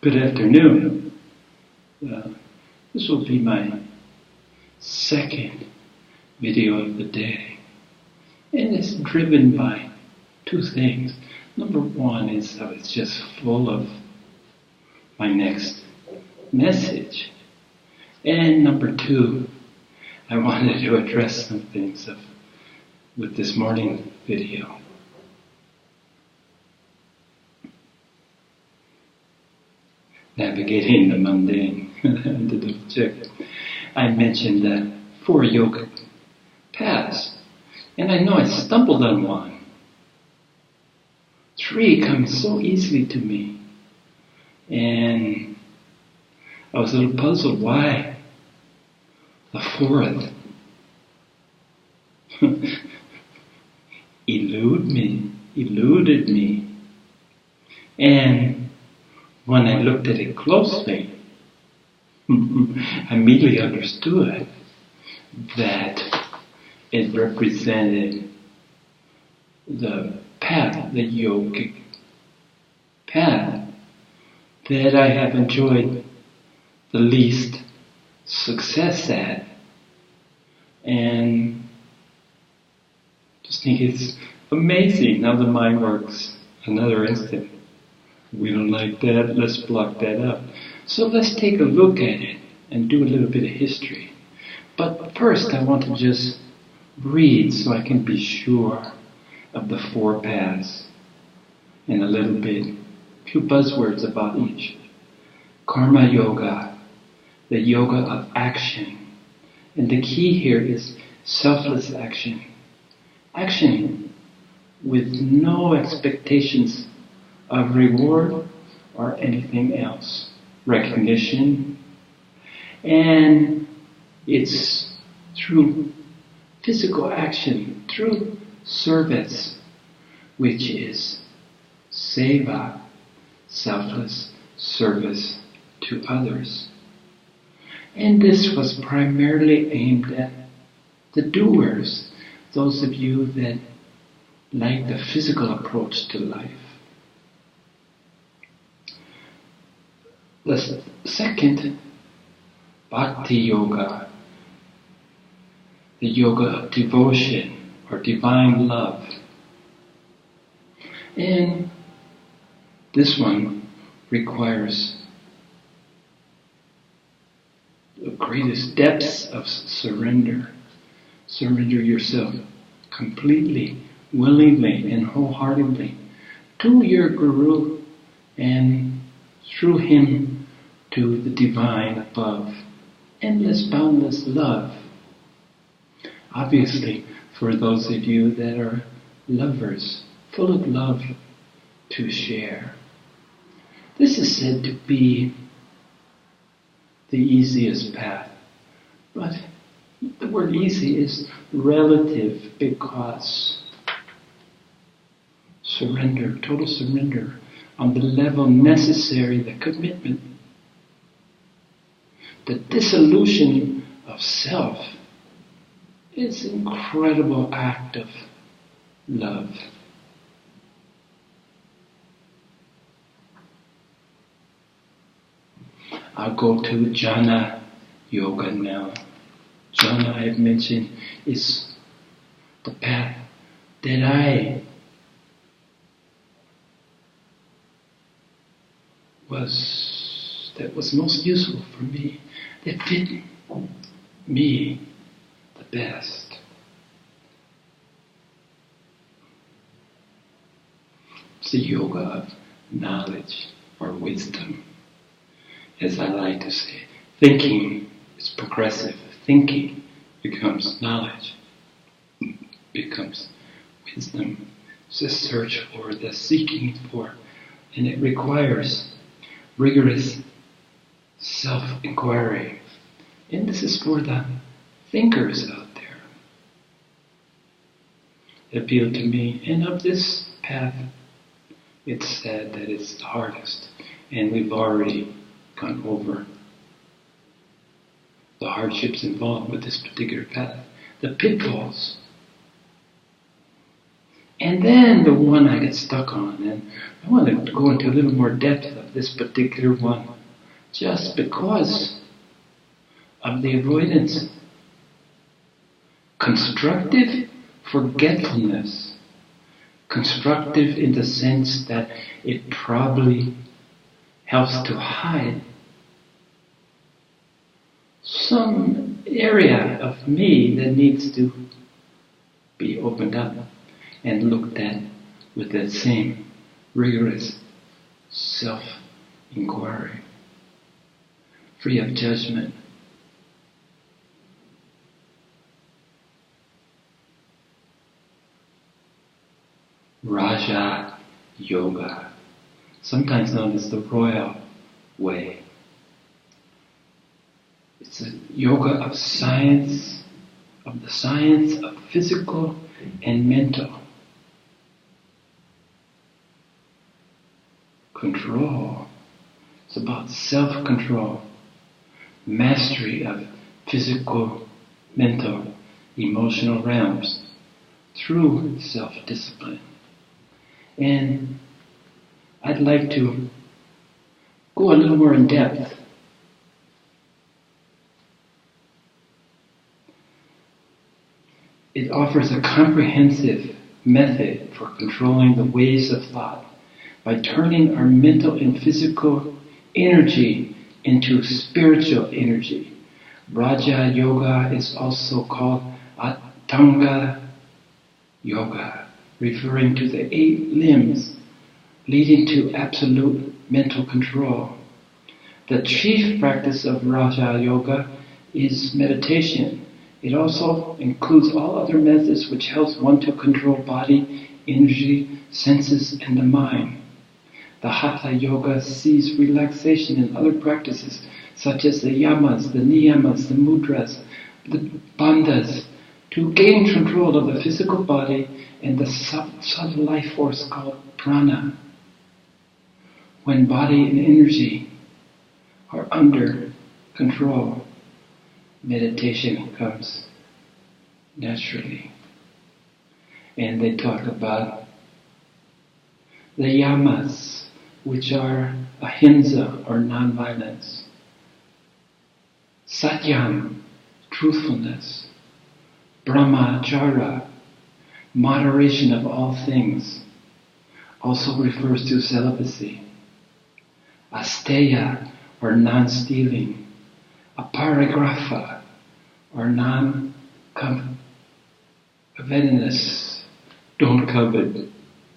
Good afternoon. This will be my second video of the day, and it's driven by two things. Number one is I was just full of my next message, and number two, I wanted to address some things with this morning video. Navigating the mundane. To double check. I mentioned the 4 yoga paths, and I know I stumbled on one. 3 comes so easily to me, and I was a little puzzled why the 4th eluded me, and when I looked at it closely, I immediately understood that it represented the path, the yogic path, that I have enjoyed the least success at. And just think it's amazing how the mind works. Another instant. We don't like that, let's block that up. So let's take a look at it and do a little bit of history. But first I want to just read so I can be sure of the 4 paths and a little bit, few buzzwords about each. Karma yoga, the yoga of action. And the key here is selfless action. Action with no expectations of reward or anything else. Recognition. And it's through physical action, through service, which is seva, selfless service to others. And this was primarily aimed at the doers, those of you that like the physical approach to life. The second, bhakti yoga, the yoga of devotion or divine love. And this one requires the greatest depths of surrender. Surrender yourself completely, willingly, and wholeheartedly to your guru, and through him to the divine above. Endless, boundless love. Obviously, for those of you that are lovers, full of love to share. This is said to be the easiest path. But the word easy is relative, because surrender, total surrender, on the level necessary, the commitment, the dissolution of self, is an incredible act of love. I'll go to jhana yoga now. Jhana, I've mentioned, is the path that was most useful for me, that fit me the best. It's the yoga of knowledge or wisdom. As I like to say, thinking is progressive. Thinking becomes knowledge, becomes wisdom. It's the search for, the seeking for, and it requires rigorous self-inquiry. And this is for the thinkers out there. It appealed to me. And of this path, it's said that it's the hardest. And we've already gone over the hardships involved with this particular path, the pitfalls. And then the one I get stuck on, and I want to go into a little more depth of this particular one, just because of the avoidance. Constructive forgetfulness. Constructive in the sense that it probably helps to hide some area of me that needs to be opened up and looked at with that same rigorous self-inquiry, free of judgment. Raja Yoga, sometimes known as the royal way. It's a yoga of science, of the science of physical and mental control. It's about self-control, mastery of physical, mental, emotional realms through self-discipline. And I'd like to go a little more in depth. It offers a comprehensive method for controlling the waves of thought by turning our mental and physical energy into spiritual energy. Raja Yoga is also called Atanga Yoga, referring to the 8 limbs leading to absolute mental control. The chief practice of Raja Yoga is meditation. It also includes all other methods which helps one to control body, energy, senses, and the mind. The Hatha Yoga sees relaxation in other practices such as the yamas, the niyamas, the mudras, the bandhas, to gain control of the physical body and the subtle life force called prana. When body and energy are under control, meditation comes naturally. And they talk about the yamas, which are ahimsa or non-violence, satyam, truthfulness, brahmacharya, moderation of all things, also refers to celibacy, asteya or non-stealing, aparigrapha or non-covetousness, don't covet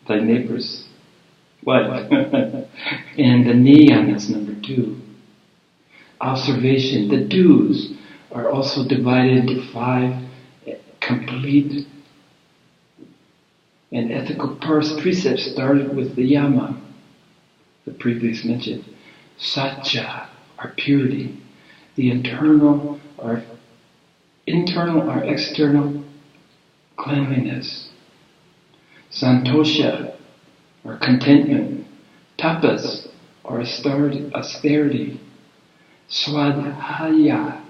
thy neighbor's wife. And the niyamas, number 2. Observation. The do's are also divided into 5 complete and ethical precepts, started with the yama, the previous mentioned. Satya, or purity. The internal or external cleanliness. Santosha, or contentment. Tapas, or austerity. Swadhyaya,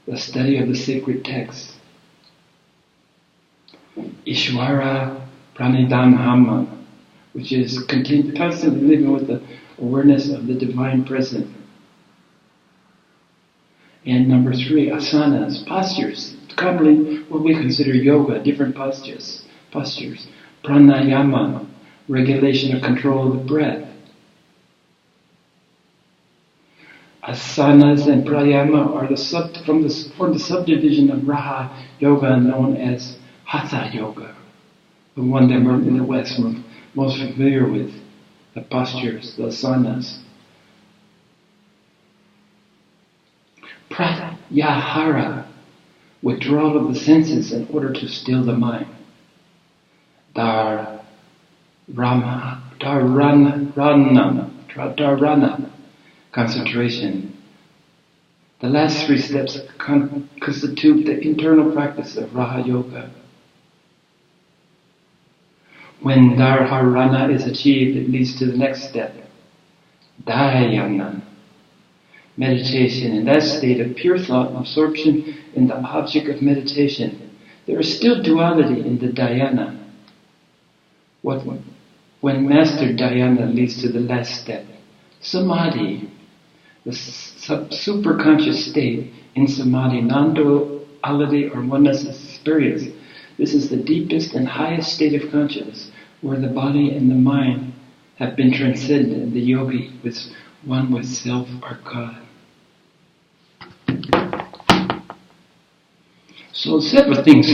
the study of the sacred texts. Ishvara pranidhamma, which is constantly living with the awareness of the divine presence. And number 3, asanas, postures. Commonly what we consider yoga, different postures. Pranayama, regulation or control of the breath. Asanas and pranayama are form the subdivision of Raja Yoga known as Hatha Yoga, the one that we're in the West we're most familiar with, the postures, the asanas. Pratyahara, withdrawal of the senses in order to still the mind. Dharana, concentration. The last 3 steps constitute the internal practice of Raja Yoga. When dharana is achieved, it leads to the next step, dhyana, meditation. In that state of pure thought and absorption in the object of meditation, there is still duality in the dhyana. When Master Dhyana leads to the last step, samadhi, the superconscious state in samadhi, non-duality or oneness experience. This is the deepest and highest state of consciousness where the body and the mind have been transcended. The yogi was one with self or God. So several things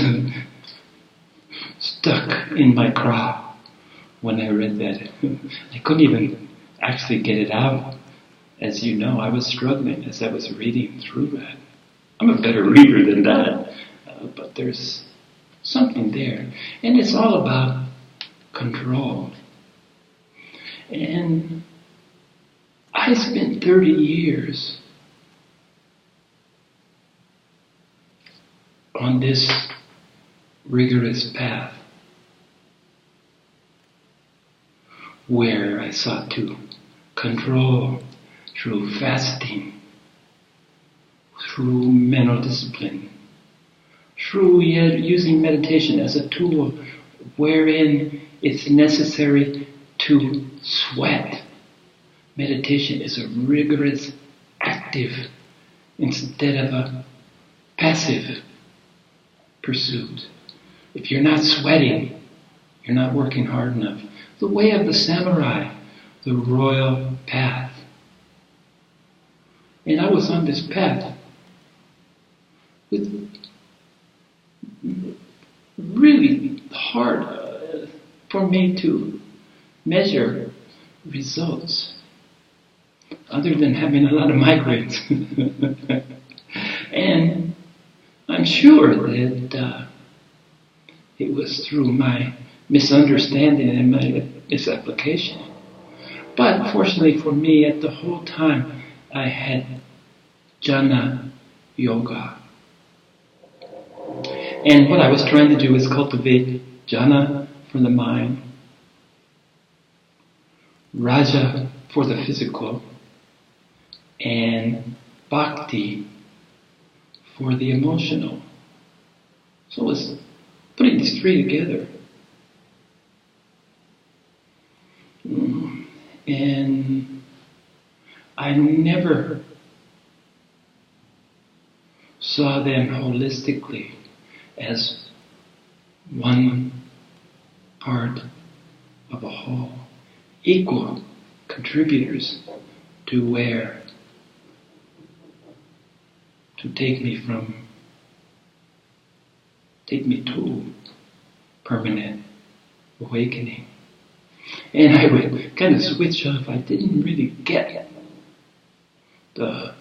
stuck in my craw when I read that. I couldn't even actually get it out. As you know, I was struggling as I was reading through that. I'm a better reader than that, but there's something there. And it's all about control. And I spent 30 years on this rigorous path where I sought to control through fasting, through mental discipline, through using meditation as a tool wherein it's necessary to sweat. Meditation is a rigorous, active, instead of a passive pursuit. If you're not sweating, you're not working hard enough. The way of the samurai, the royal path. And I was on this path with really hard for me to measure results, other than having a lot of migraines. And I'm sure that it was through my misunderstanding and my misapplication. But fortunately for me, at the whole time, I had jhana yoga. And what I was trying to do is cultivate jhana for the mind, raja for the physical, and bhakti for the emotional. So it was putting these three together. And I never saw them holistically as one part of a whole, equal contributors to where, to take me to permanent awakening. And I would kind of switch off. I didn't really get the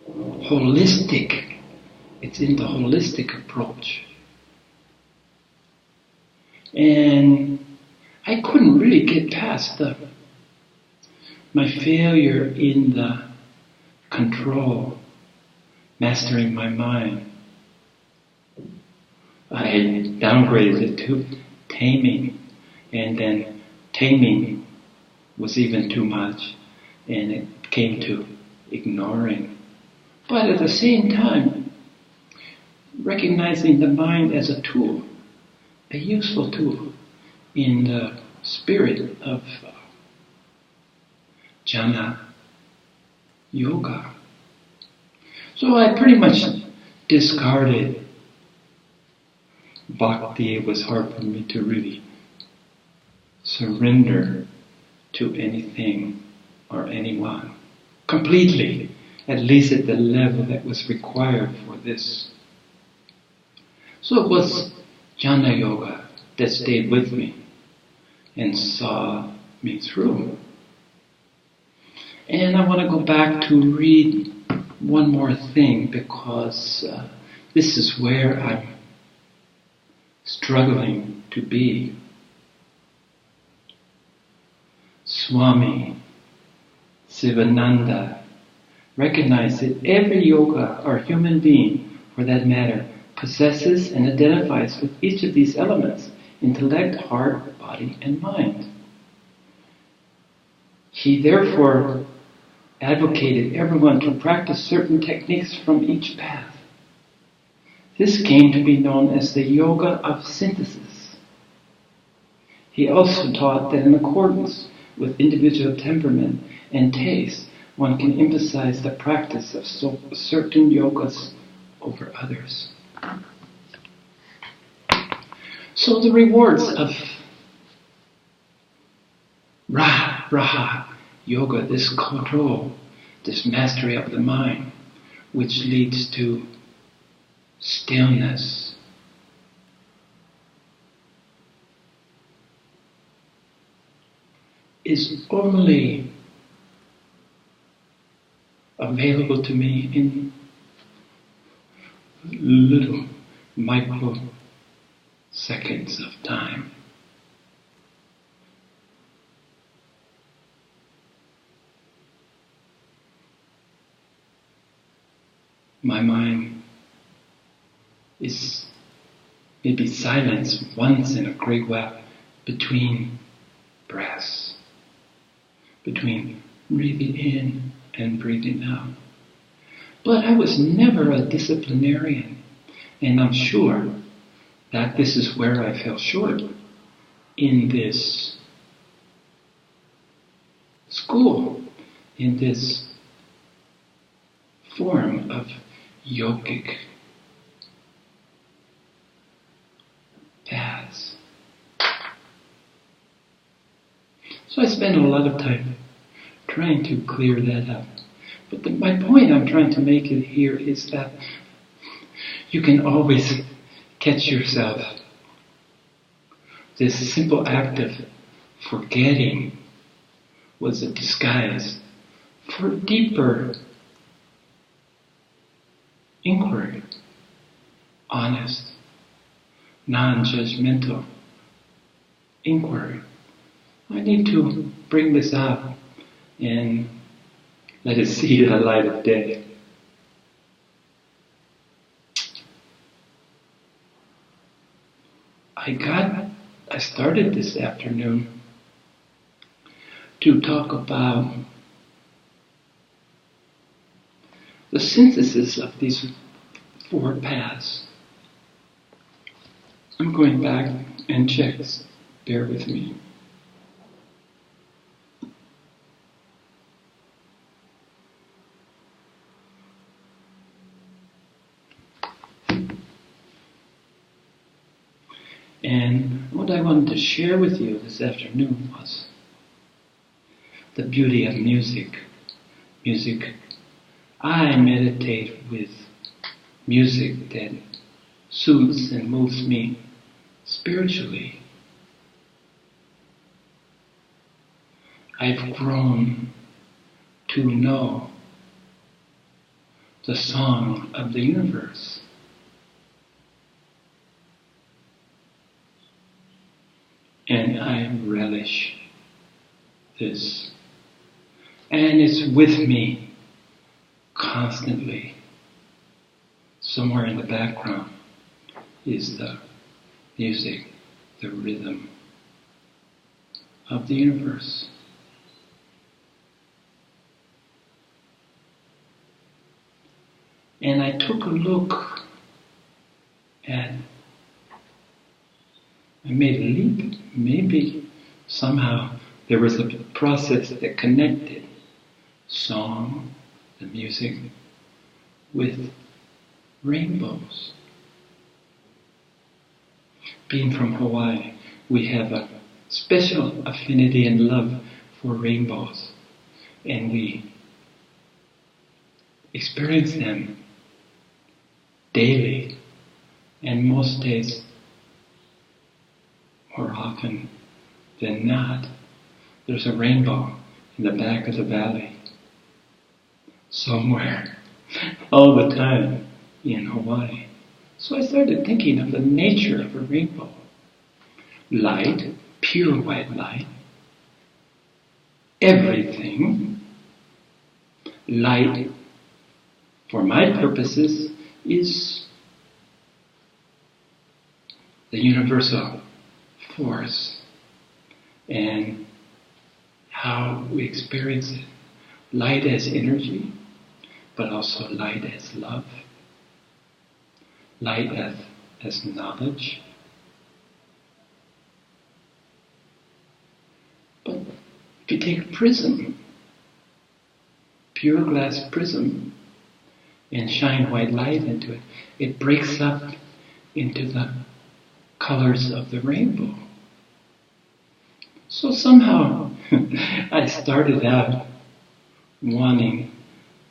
holistic, it's in the holistic approach. And I couldn't really get past my failure in the control, mastering my mind. I had downgraded it to taming, and then taming was even too much, and it came to ignoring. But at the same time, recognizing the mind as a tool, a useful tool in the spirit of jhana yoga. So I pretty much discarded bhakti. It was hard for me to really surrender to anything or anyone completely, at least at the level that was required for this. So it was jhana yoga that stayed with me and saw me through. And I want to go back to read one more thing, because this is where I'm struggling to be. Swami Sivananda recognized that every yoga, or human being for that matter, possesses and identifies with each of these elements: intellect, heart, body, and mind. He therefore advocated everyone to practice certain techniques from each path. This came to be known as the yoga of synthesis. He also taught that in accordance with individual temperament and taste, one can emphasize the practice of certain yogas over others. So the rewards of Raha yoga, this control, this mastery of the mind, which leads to stillness, is only available to me in little microseconds of time. My mind is maybe silenced once in a great while between breaths, between breathing in and breathing out. But I was never a disciplinarian, and I'm sure that this is where I fell short in this school, in this form of yogic paths. So I spent a lot of time trying to clear that up. But my point I'm trying to make it here is that you can always catch yourself. This simple act of forgetting was a disguise for deeper inquiry, honest, non-judgmental inquiry. I need to bring this out and let it see the light of day. I started this afternoon to talk about the synthesis of these four paths. I'm going back and check. Bear with me. And what I wanted to share with you this afternoon was the beauty of music. Music. I meditate with music that soothes and moves me spiritually. I've grown to know the song of the universe. And I relish this. And it's with me constantly. Somewhere in the background is the music, the rhythm of the universe. And I took a look at, I made a leap. Maybe somehow there was a process that connected song, the music, with rainbows. Being from Hawaii, we have a special affinity and love for rainbows, and we experience them daily, and most days, more often than not, there's a rainbow in the back of the valley somewhere, all the time in Hawaii. So I started thinking of the nature of a rainbow. Light, pure white light, everything. Light, for my purposes, is the universal force and how we experience it. Light as energy, but also light as love. Light as knowledge. If you take a prism, pure glass prism, and shine white light into it, it breaks up into the colors of the rainbow. So somehow I started out wanting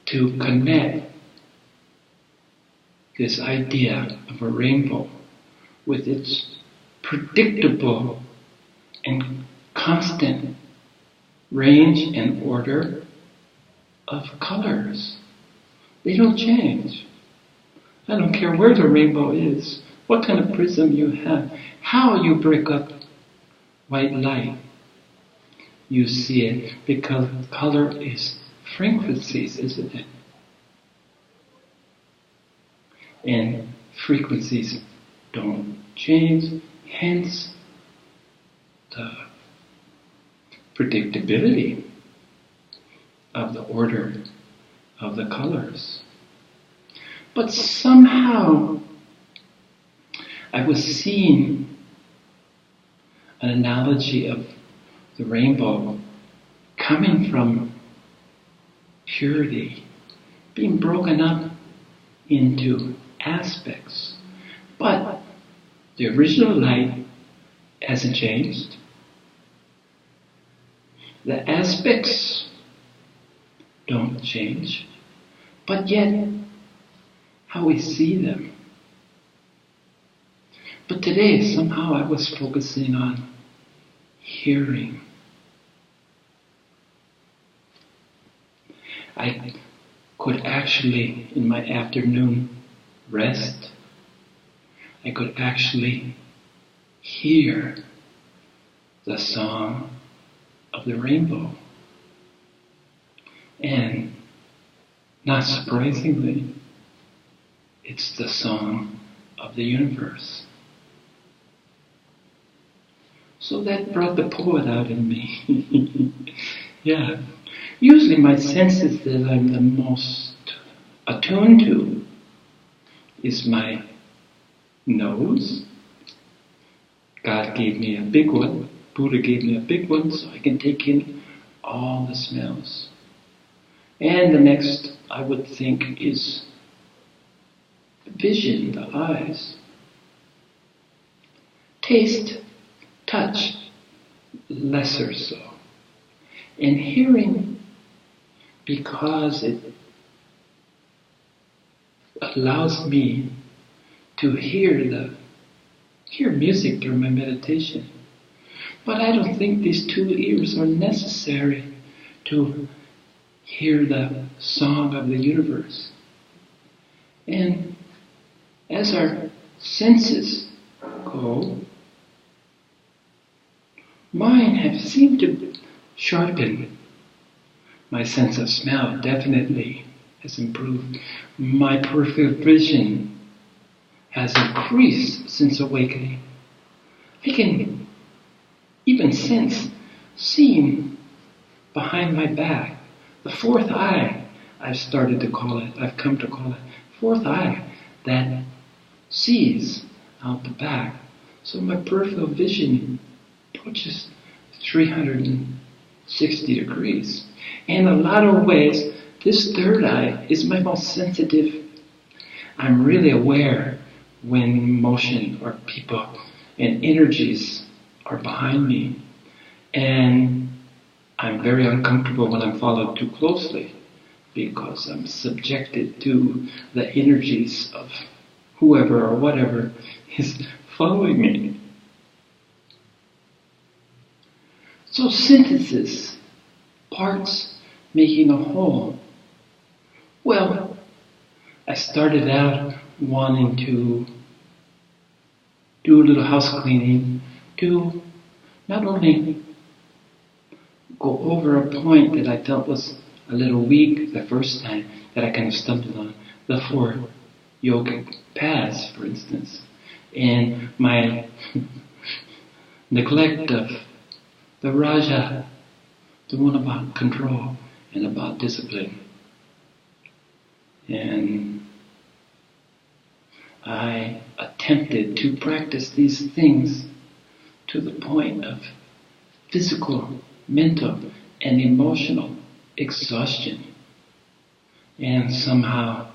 to connect this idea of a rainbow with its predictable and constant range and order of colors. They don't change. I don't care where the rainbow is, what kind of prism you have, how you break up white light. You see it because color is frequencies, isn't it? And frequencies don't change, hence the predictability of the order of the colors. But somehow I was seeing an analogy of the rainbow coming from purity, being broken up into aspects. But the original light hasn't changed. The aspects don't change, but yet how we see them. But today somehow I was focusing on hearing. I could actually, in my afternoon rest, I could actually hear the song of the rainbow. And not surprisingly, it's the song of the universe. So that brought the poet out in me. Yeah. Usually my senses that I'm the most attuned to is my nose. God gave me a big one. Buddha gave me a big one so I can take in all the smells. And the next, I would think, is vision, the eyes. Taste, touch, lesser so. And hearing, because it allows me to hear music during my meditation. But I don't think these two ears are necessary to hear the song of the universe. And as our senses go, mine have seemed to sharpen. My sense of smell definitely has improved. My peripheral vision has increased since awakening. I can even sense seeing behind my back. The fourth eye, I've started to call it, I've come to call it, fourth eye that sees out the back. So my peripheral vision approaches 360 degrees. In a lot of ways, this third eye is my most sensitive. I'm really aware when motion or people and energies are behind me. And I'm very uncomfortable when I'm followed too closely because I'm subjected to the energies of whoever or whatever is following me. So synthesis, parts making a whole. Well, I started out wanting to do a little house cleaning to not only go over a point that I felt was a little weak the first time that I kind of stumbled on, the 4 yogic paths, for instance, and my neglect of the Raja, the one about control and about discipline. And I attempted to practice these things to the point of physical, mental, and emotional exhaustion. And somehow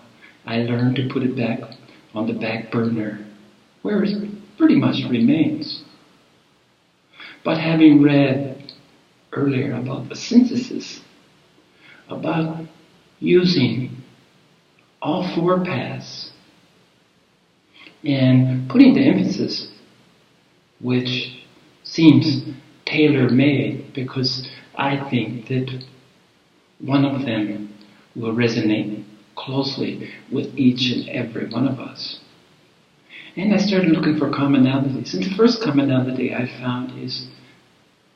I learned to put it back on the back burner, where it pretty much remains. But having read earlier about the synthesis, about using all four paths, and putting the emphasis, which seems tailor-made, because I think that one of them will resonate closely with each and every one of us. And I started looking for commonalities. And the first commonality I found is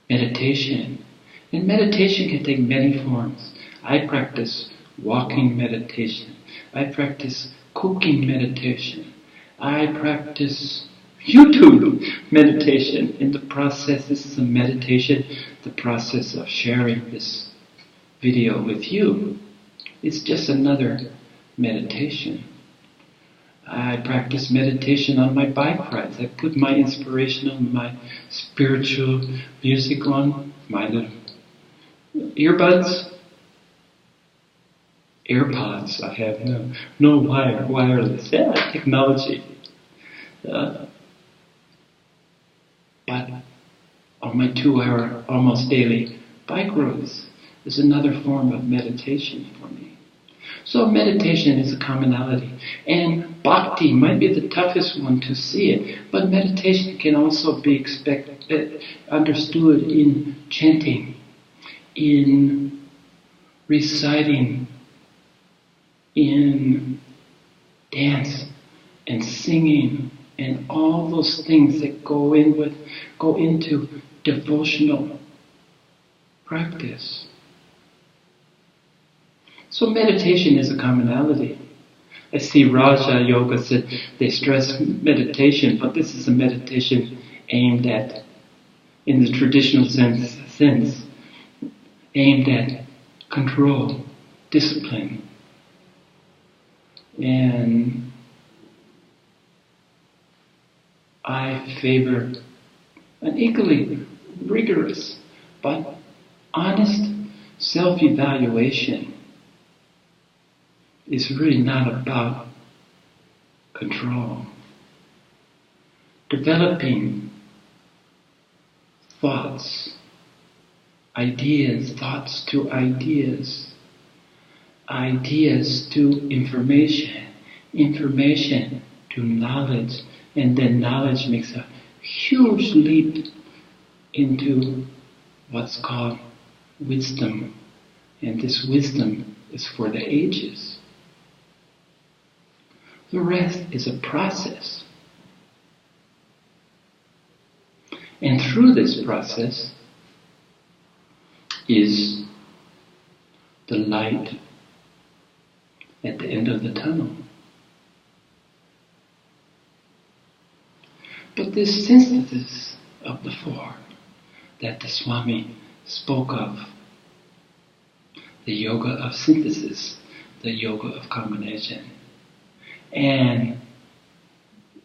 meditation. And meditation can take many forms. I practice walking meditation. I practice cooking meditation. I practice YouTube meditation. In the process, this is a meditation, the process of sharing this video with you. It's just another meditation. I practice meditation on my bike rides. I put my inspirational, my spiritual music on, my little earbuds, AirPods. I have no wireless technology. But on my 2-hour, almost daily bike roads is another form of meditation for me. So meditation is a commonality. And bhakti might be the toughest one to see it, but meditation can also be understood in chanting, in reciting, in dance and singing, and all those things that go into devotional practice. So meditation is a commonality. I see Raja Yoga said they stress meditation, but this is a meditation aimed at, in the traditional sense, aimed at control, discipline, and I favor an equally rigorous but honest self-evaluation. Is really not about control. Developing thoughts to ideas, ideas to information, information to knowledge, and then knowledge makes a huge leap into what's called wisdom. And this wisdom is for the ages. The rest is a process. And through this process is the light at the end of the tunnel. But this synthesis of the four that the Swami spoke of, the yoga of synthesis, the yoga of combination, and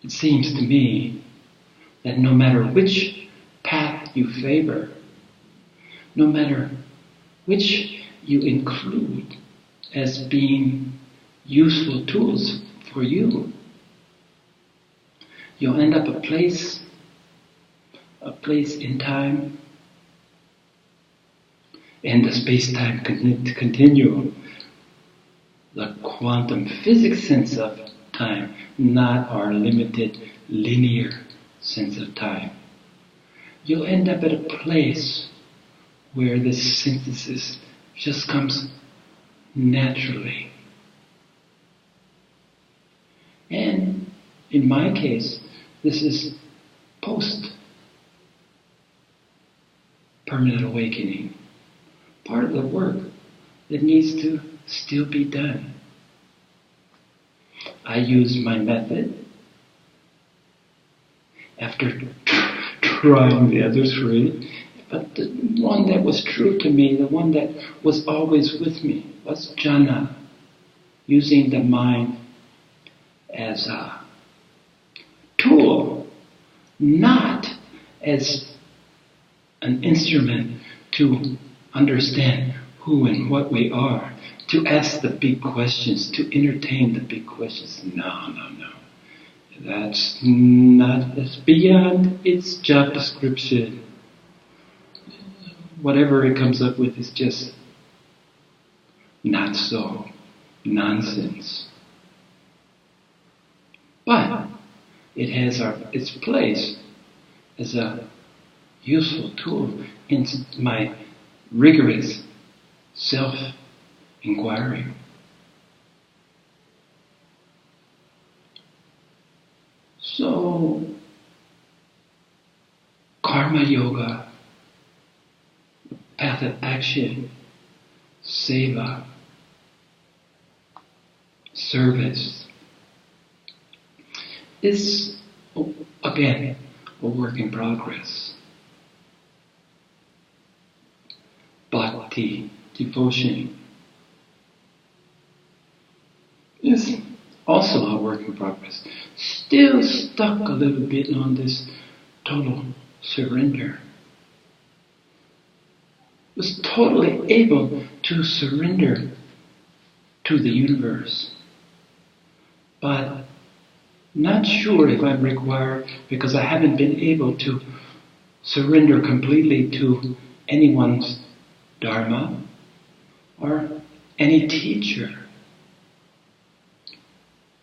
it seems to me that no matter which path you favor, no matter which you include as being useful tools for you, you'll end up a place in time, and the space-time continuum, the quantum physics sense of time, not our limited linear sense of time. You'll end up at a place where this synthesis just comes naturally. And in my case, this is post-permanent awakening. Part of the work that needs to still be done. I used my method after trying the other three, but the one that was true to me, the one that was always with me, was jhana, using the mind as a tool, not as an instrument to understand who and what we are, to ask the big questions, to entertain the big questions. No. That's not, it's beyond its job description. Whatever it comes up with is just not so. Nonsense. But it has its place as a useful tool in my rigorous self-inquiry. So, karma yoga, path of action, seva, service, is, again, a work in progress. Bhakti, devotion, is also a work in progress. Still stuck a little bit on this total surrender. Was totally able to surrender to the universe. But not sure if I'm required, because I haven't been able to surrender completely to anyone's dharma or any teacher.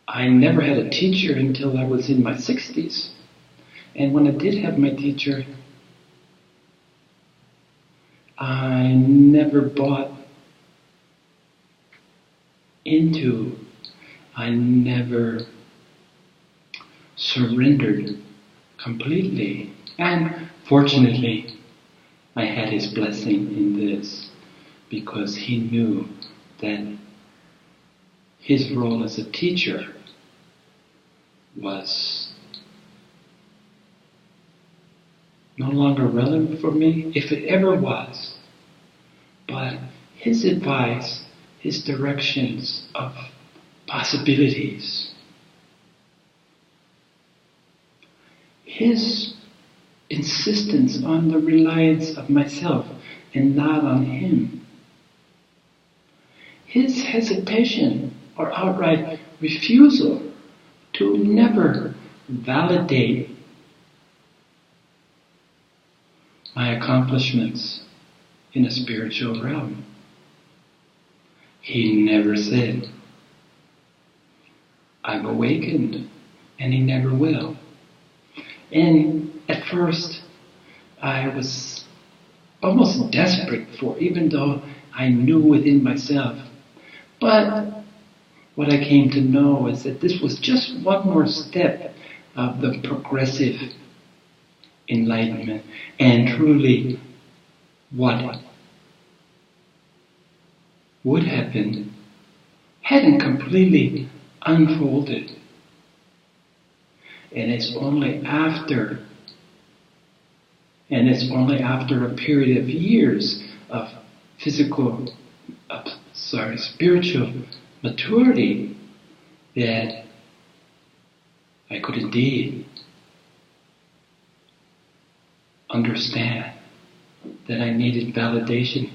I never had a teacher until I was in my 60s. And when I did have my teacher, I never bought into, I never surrendered completely. And fortunately, I had his blessing in this, because he knew that his role as a teacher was no longer relevant for me, if it ever was. But his advice, his directions of possibilities, his insistence on the reliance of myself and not on him, his hesitation or outright refusal to never validate my accomplishments in a spiritual realm. He never said, "I've awakened," and he never will. And at first, I was almost desperate for, even though I knew within myself. But what I came to know is that this was just one more step of the progressive enlightenment, and truly what would happen hadn't completely unfolded. And it's only after a period of years of spiritual maturity that I could indeed understand that I needed validation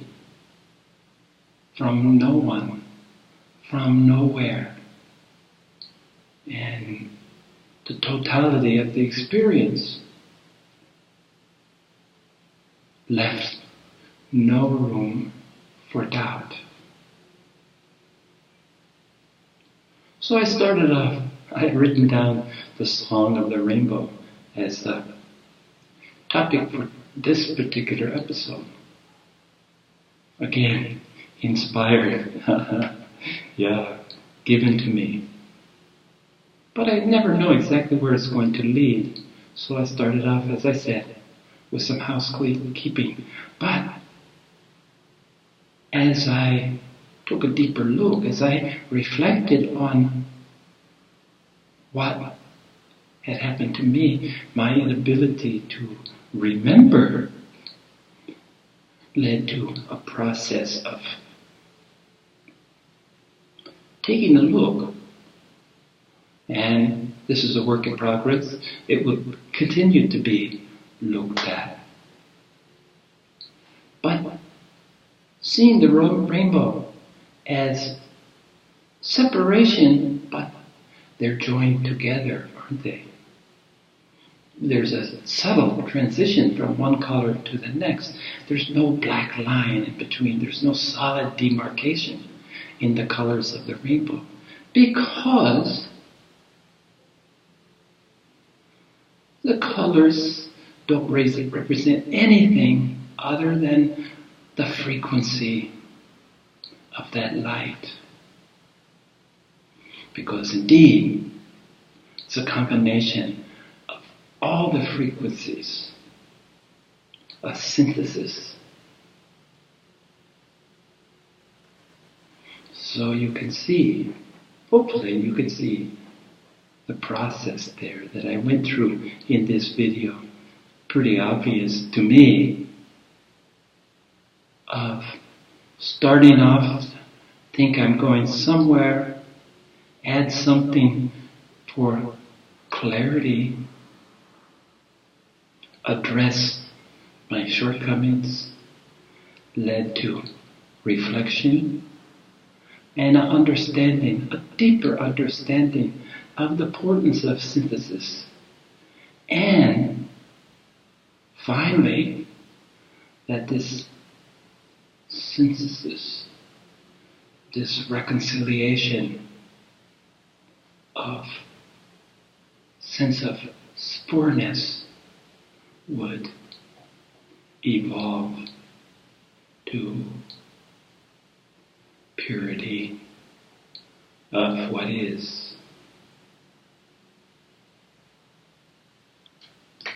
from no one, from nowhere. And the totality of the experience left no room for doubt. So I started off, I had written down the Song of the Rainbow as the topic for this particular episode. Again, inspired, given to me. But I never know exactly where it's going to lead. So I started off, as I said, with some housekeeping. But as I took a deeper look, as I reflected on what had happened to me, my inability to remember led to a process of taking a look. And this is a work in progress. It will continue to be looked at. But seeing the rainbow as separation, but they're joined together, aren't they? There's a subtle transition from one color to the next. There's no black line in between. There's no solid demarcation in the colors of the rainbow. Because the colors don't represent anything other than the frequency of that light. Because indeed, it's a combination of all the frequencies, a synthesis. So you can see, hopefully you can see the process there that I went through in this video. Pretty obvious to me of starting off, think I'm going somewhere, add something for clarity, address my shortcomings, led to reflection and an understanding, a deeper understanding of the importance of synthesis. And finally, that this synthesis, this reconciliation of sense of fourness would evolve to purity of what is.